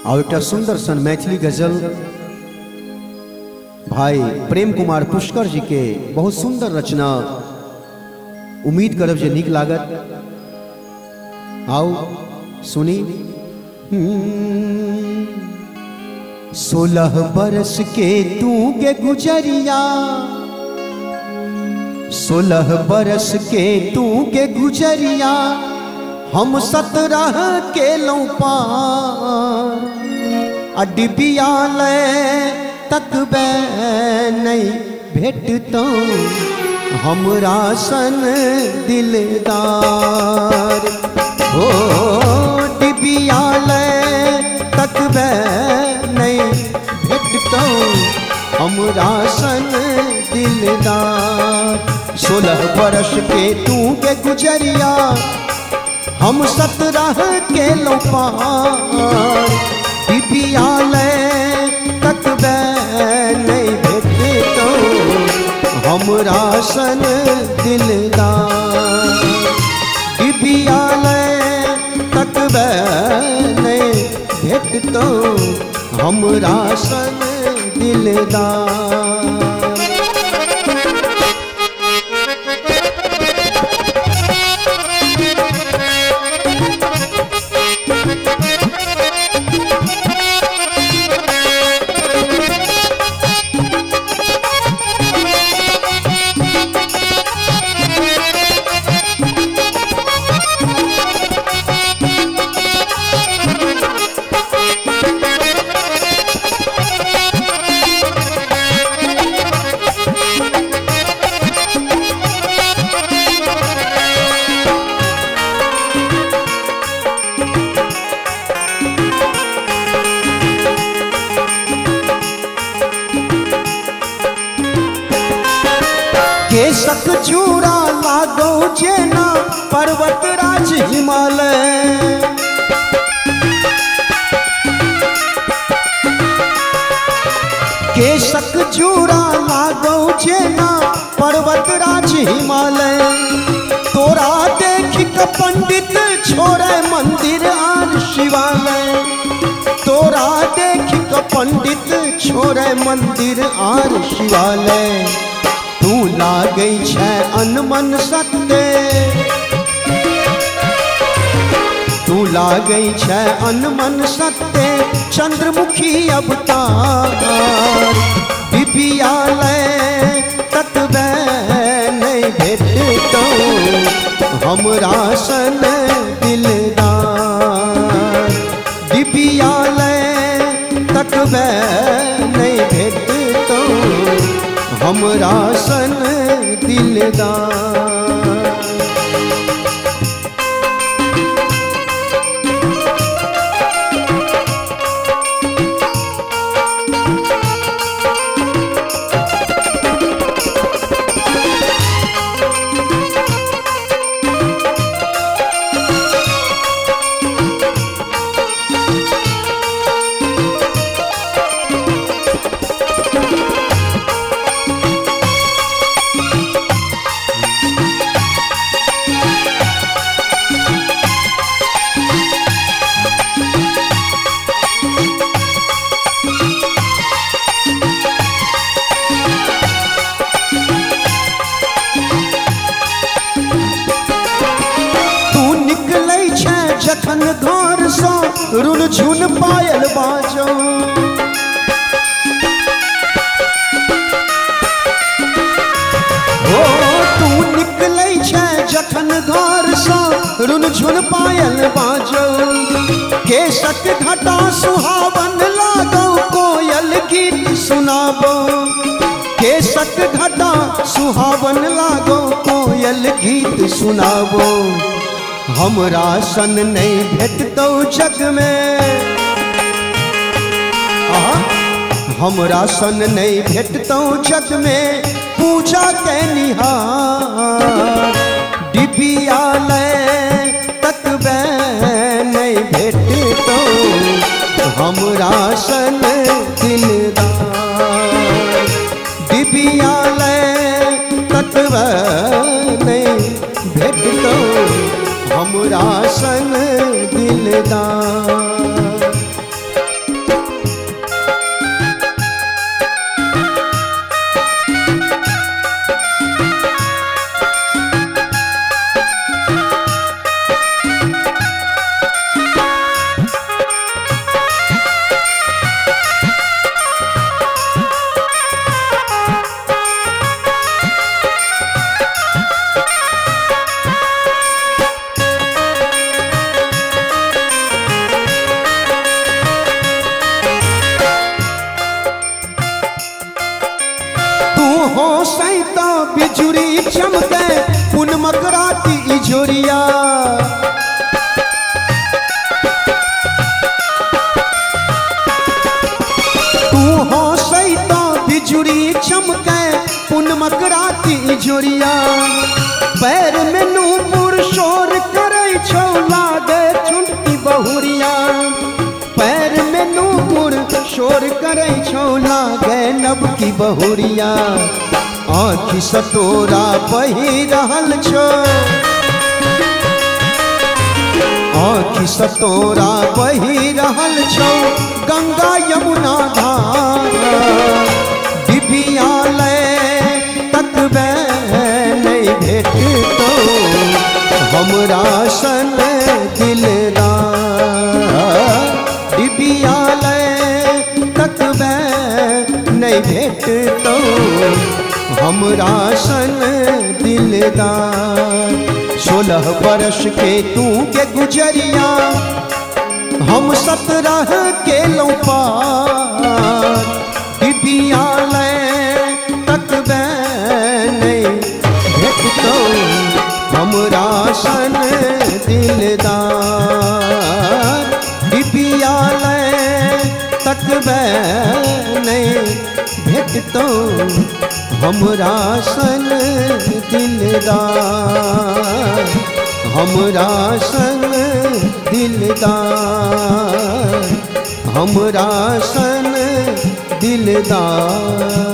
और एक सुंदर सन मैथिली गजल भाई प्रेम कुमार पुष्कर जी के बहुत सुंदर रचना। उम्मीद करब जे नीक लागत। आओ सुनी। 16 बरस के तू के गुजरिया, 16 बरस के तू के गुजरिया, हम 17 के लौ पार। डिबिया ले तकबे नहीं भेटतो हमरा सन दिलदार। हो डिबिया ले तकबे नहीं भेटतो हमरा सन दिलदार। 16 बरस के तू के गुजरिया, हम 17 के लो पार। डिबिया ले तकबे नहीं भेटतो हमरा सन दिलदार। डिबिया ले तकबे नहीं भेटतो हमरा सन दिलदार। केशक चूड़ा लागो जेना पर्वत राज हिमालय। केशक चूड़ा लागो जेना पर्वत राज हिमालय। तोरा देख के पंडित छोड़े मंदिर आर शिवालय। तोरा देख के पंडित छोड़े मंदिर आर शिवालय। तू लागे छे अनमन सत्य, तू लागे छे अनमन सत्य चंद्रमुखी अवतार। डिबिया ले तकबे नहीं भेटतो हमरा सन दिलदार। डिबिया ले तकबे नहीं भेटतो हमरा सन दिलदार। जखन घर से रुन झुन पायल बाजो। हो तू निकलै छे जखन घर से रुन झुन पायल बाजो। केशक घटा सुहावन लागो कोयल गीत सुनाबो। केशक घटा सुहावन लागो कोयल गीत सुनाबो। हमरा सन नहीं भेटतो जग में, हमरा सन नहीं भेटतो जग में पूजा के निहार। डिबिया ले तकबे नहीं भेटतो हमरा सन दिलदार। डिबिया ले तकबे नहीं भेटतो हमरा सन दिलदार। मकराती इजोरिया। तू हो सैता बिजुरी चमके पुन मकराती इजोरिया। पैर में नूपुर शोर करे छो लागे चुनकी बहुरिया। पैर में नूपुर शोर करे छो लागे नब की बहुरिया। आँखि सतोरा बही रहल छो, आँखि सतोरा बही रहल छो गंगा यमुना धार। डिबिया ले तकबे नहीं भेटतो हमरा सन दिलदार। डिबिया ले तकबे नहीं भेटतो हमरा सन दिलदार। 16 बरस के तू के गुजरिया हम 17 के लो पार। डिबिया ले तकबे नहीं भेटतो हमरा सन दिलदार। डिबिया ले तकबे नहीं भेटतो हमरा सन दिलदार। हमरा सन दिलदार, हमरा सन दिलदार।